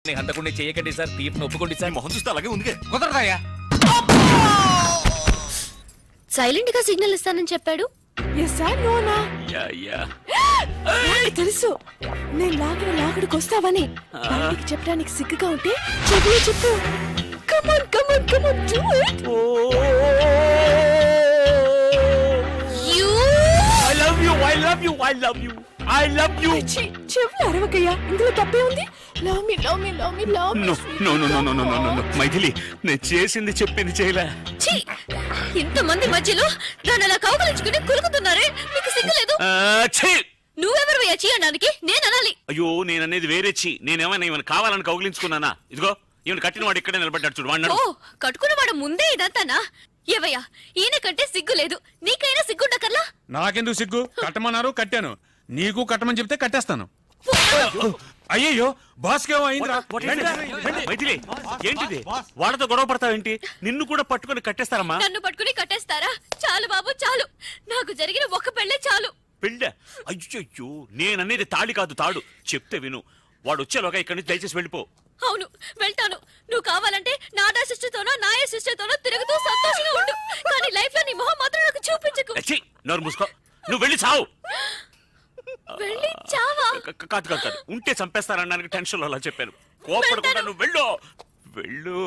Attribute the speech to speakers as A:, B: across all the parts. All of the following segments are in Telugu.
A: ని హంతకుండా చేయకండి సార్. తీర్పును ఒప్పుకోండి సార్.
B: మొహం చూస్తే అలాగే ఉంది.
C: కుదరదయ్యా.
D: సైలెంట్ గా సిగ్నల్ ఇస్తానని చెప్పాడు.
E: తెలుసు నేను లాగడికి వస్తావని. బయటికి చెప్పడానికి సిగ్గుగా ఉంటే చెవులు చెప్పు. Come on come on come on do it.
B: I love you, I love you, I love you, I love you.
E: చెవులు అరవకయ్యా, ఇందులో తప్పే ఉంది. Love me love me love me love me.
B: No no no no no no no Maithili, నేను చేసింది చెప్పింది చేయలే.
D: ఇంతమంది మధ్యలో దాన్ని అలా కౌగలించుకుని కులుకుతున్నారే, మీకు సిగ్గులేదు? నువ్వెవరు చీ అనడానికి? నేను అనాలి.
B: అయ్యో నేననేది వేరే చీ. నేనేమైనా ఈమెను కావాలని కౌగిలించుకున్నానా? ఇదిగో ఈమెను కట్టిన వాడు ఇక్కడే నిలబడ్డాడు చూడు. వాడు
D: కట్టుకున్నవాడు ముందే ఇదంతానా? ఏవయ్యా, ఈయన కంటే సిగ్గు లేదు, నీకైనా సిగ్గుండకల్లా?
C: నాకెందుకు సిగ్గు? కట్టమన్నారు, కట్టాను. నీకు కట్టమని చెప్తే కట్టేస్తాను. అయ్యో బాస్కేమో అయిందిరా.
B: మైథిలి ఏంటిది? వాళ్ళతో గొడవ పడతావేంటి? నిన్ను కూడా పట్టుకుని కట్టేస్తారమ్మా.
D: నన్ను పట్టుకుని కట్టేస్తారా? చాలు బాబు చాలు, నాకు జరిగిన ఒక్క పెళ్ళే చాలు.
B: పెళ్ళ? అయ్యో నేననేది తాళి కాదు, తాడు. చెప్తే విను. వాడు వచ్చేలోగా ఇక్కడి నుంచి దయచేసి వెళ్ళిపో.
D: అవును వెళ్తాను. నువ్వు కావాలంటే నాదా సిస్టర్తోనో నాయ సిస్టర్తోనో తిరుగుతూ సంతోషంగా ఉండు, కానీ లైఫ్ లో నీ మొహం మాత్రం నాకు చూపించకు.
B: నోరు మూసుకో. నువ్వు వెళ్ళి చావు.
D: వెళ్ళి చావా?
B: కాదు కాదు కాదు, ఉంటే చంపేస్తారనడానికి టెన్షన్ అలా చెప్పాను. కోపడకుండా నువ్వు వెళ్ళు వెళ్ళు.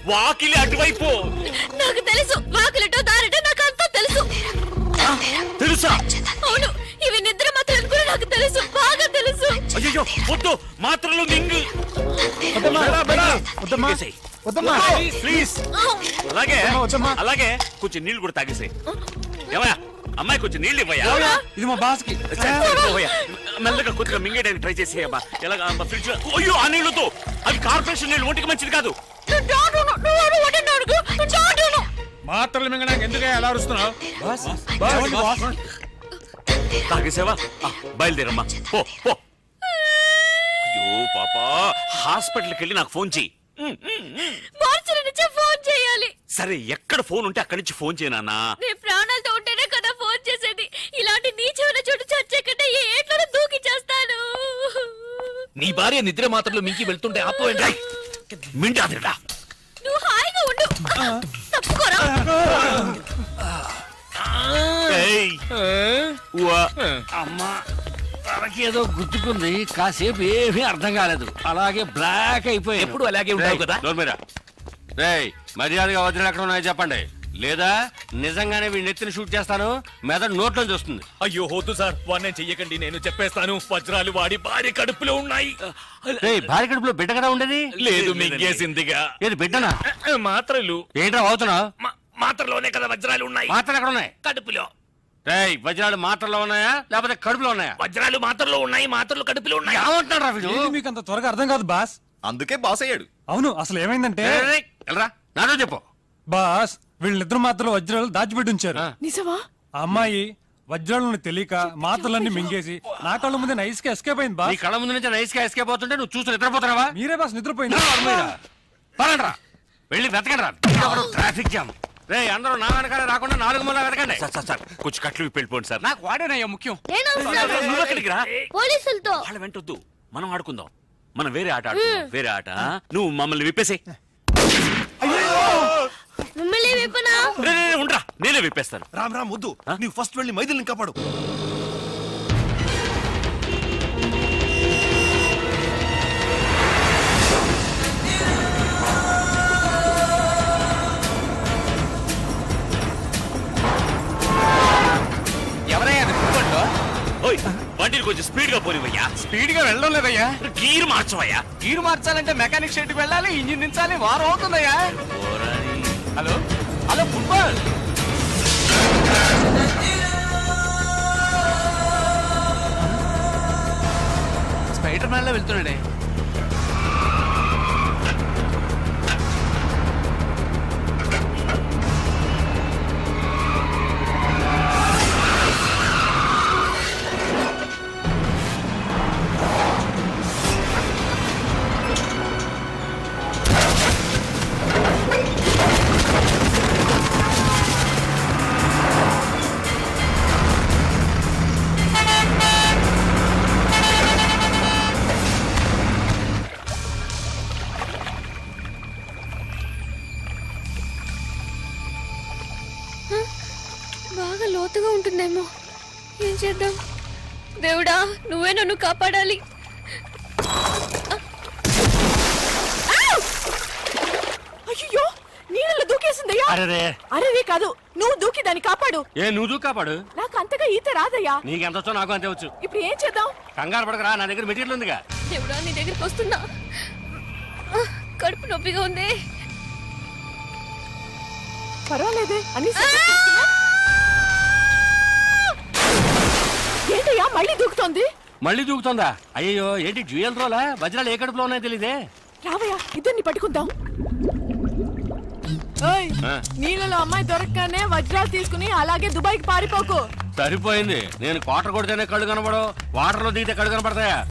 B: వాకిలి అటువైపు.
D: నాకు తెలుసు, వాకిలటో దారిటో నాకు అంతా తెలుసు.
B: తెలుసా?
D: అవును, ఇవి నిద్ర మాత్రం కూడా నాకు తెలుసు, బాగా తెలుసు.
B: అయ్యో వద్దు, మాత్రలు మింగు. ప్లీజ్. అలాగే అలాగే కొంచెం నీళ్లు కూడా తాగేసాయి. ఏమయ్యా అమ్మాయి, కొంచెం నీళ్ళు ఇవ్వయా.
C: ఇది మా బాస్కి.
B: మెల్లగా కొద్దిగా మింగేయడానికి ట్రై చేసేయమ్మా. ఎలాగా ఫ్రిడ్జ్? అయ్యో ఆ నీళ్ళతో, అవి కార్పొరేషన్ నీళ్ళు, ఒంటికి మంచిది కాదు.
C: మాత్రలు మింగడానికి ఎందుకు ఎలా అరుస్తున్నావు?
B: తాగేసావా? బయలుదేరమ్మా పో పో. అయ్యో పాపా, హాస్పిటల్కి వెళ్ళి నాకు ఫోన్ చెయ్యి.
D: ఫోన్ చేయాలి.
B: సరే, ఎక్కడ ఫోన్ ఉంటే అక్కడి నుంచి ఫోన్ చేయనా?
D: నేను ప్రాణాలతో ఉంటేనే కదా ఫోన్ చేసేది. ఇలాంటి నీచమైన చోటు చచ్చే కంటే ఏ ఏట్లో దూకి చేస్తాను.
A: నీ భార్య నిద్ర మాత్రలు మింకి వెళ్తుంటే ఆపోయండి.
B: మింటాదిరా.
D: నువ్వు హాయిగా ఉండు, తప్పుకోరా.
F: అమ్మా తనకేదో గుర్తుకుంది, కాసేపు ఏమీ అర్థం కాలేదు, అలాగే బ్లాక్ అయిపోయి.
A: ఎప్పుడు అలాగే ఉంటావు కదా.
F: రేయ్ మర్యాదగా వదిలి ఎక్కడ ఉన్నాయో చెప్పండి, లేదా నిజంగానే వీడిని ఎత్తిని షూట్ చేస్తాను. మెదడు నోట్లో చూస్తుంది.
A: అయ్యో వద్దు సార్, వాడిని చెయ్యకండి, నేను చెప్పేస్తాను. వజ్రాలు వాడి భార్య కడుపులో ఉన్నాయి.
F: భార్య కడుపులో బిడ్డ కదా ఉండేది?
A: లేదు, మింగేసిందిగా.
F: ఏది బిడ్డనా?
A: మాత్రలు.
F: ఏంట్రా అవుతున్నావు?
A: మాత్రలోనే కదా వజ్రాలు ఉన్నాయి.
F: మాత్రలు ఎక్కడ ఉన్నాయి?
A: కడుపులో.
F: రేయ్ వజ్రాలు మాత్రలో ఉన్నాయా లేకపోతే కడుపులో ఉన్నాయా?
A: వజ్రాలు మాత్రలో ఉన్నాయి, మాత్రలు కడుపులో ఉన్నాయి.
F: ఏమంటున్నాడు రా వీడు?
C: మీకు అంత త్వరగా అర్థం కాదు బాస్.
B: అందుకే బాస్ అయ్యాడు.
C: అవును, అసలు ఏమైందంటే
F: నాతో చెప్పు
C: బాస్. వీళ్ళిద్దరు మాత్రలు వజ్రాలు దాచిపెట్టి ఉంచారు.
E: నిజమా?
C: ఆ అమ్మాయి వజ్రాలను తెలియక మాత్రలన్నీ మింగేసి నా కళ్ళ ముందే నైస్ గా ఎస్కేప్ అయింది బాస్.
F: నీ కళ్ళ ముందు నుంచి నైస్ గా ఎస్కేప్ అవుతుంటే నువ్వు చూసి నిద్రపోతున్నావా?
C: మీరే బాస్ నిద్రపోయింది.
F: పదండ్రా వెళ్ళి వెతకండి రా. Traffic jam. రే అందరూ నా వెనకాల రాకుండా 4 మూల వెతకండి.
B: సార్ కొంచెం కట్లు వెళ్ళిపోండి సార్.
F: నాకు వాడేనయ్యా ముఖ్యం.
D: పోలీసులతో
B: వాళ్ళ వెంటొద్దు, మనం ఆడుకుందాం. మనం వేరే ఆట ఆడుకుందాం, వేరే ఆట. నువ్వు మమ్మల్ని విప్పేసే.
D: మిమ్మల్ని విప్పనా?
B: ఉండరా, నేనే విప్పేస్తాను.
G: రామ్ రామ్ వద్దు, నీవు ఫస్ట్ వెళ్ళి మైథిలిని కాపాడు.
C: ఎవరయ్యా
B: బండిని కొంచెం స్పీడ్ గా పోనివయ్యా.
C: స్పీడ్ గా వెళ్ళడం లేదయ్యా.
B: గీరు మార్చవయ్యా.
C: గీరు మార్చాలంటే మెకానిక్ షెడ్ కి వెళ్ళాలి, ఇంజిన్ దించాలి, వారం అవుతుందయ్యా. Hello hello football. Spider Man లో వెళ్తున్నాడే.
D: ఉంటుందేమో. ఏం చేద్దాం? దేవుడా, నువ్వే నన్ను కాపాడాలి.
E: అయ్యో, నీళ్ళలో దూకేసిందయ్యా. అరే కాదు, నువ్వు దూకి దాన్ని కాపాడు.
F: నువ్వు దూకి కాపాడు.
E: నాకు అంతగా ఈత రాదయ్యా.
F: నీకెంత వచ్చో నాకు అంతే వచ్చు.
E: ఇప్పుడు ఏం చేద్దాం?
F: కంగారు పడకరా, నా దగ్గర మెటీరియల్ ఉందిగా.
D: దేవుడా, నీ దగ్గరికి వస్తున్నా. కడుపు నొప్పిగా ఉంది.
E: పర్వాలేదే అని. ఏంటయ్యా మళ్ళీ దూకుతోంది?
F: మళ్ళీ దూకుతుందా? అయ్యో, ఏంటి జ్యువెల్ రోలా? వజ్రాలు ఏ కడుపులో ఉన్నాయో తెలీదే.
E: రావయ్యా, ఇద్దరిని పట్టుకుందాం. నీళ్ళలో అమ్మాయి దొరకగానే వజ్రాలు తీసుకుని అలాగే దుబాయ్కి పారిపోకు.
F: సరిపోయింది. నేను క్వార్టర్ కొడితేనే కళ్ళు కనపడవు, వాటర్ లో దిగితే కళ్ళు కనపడతాయా?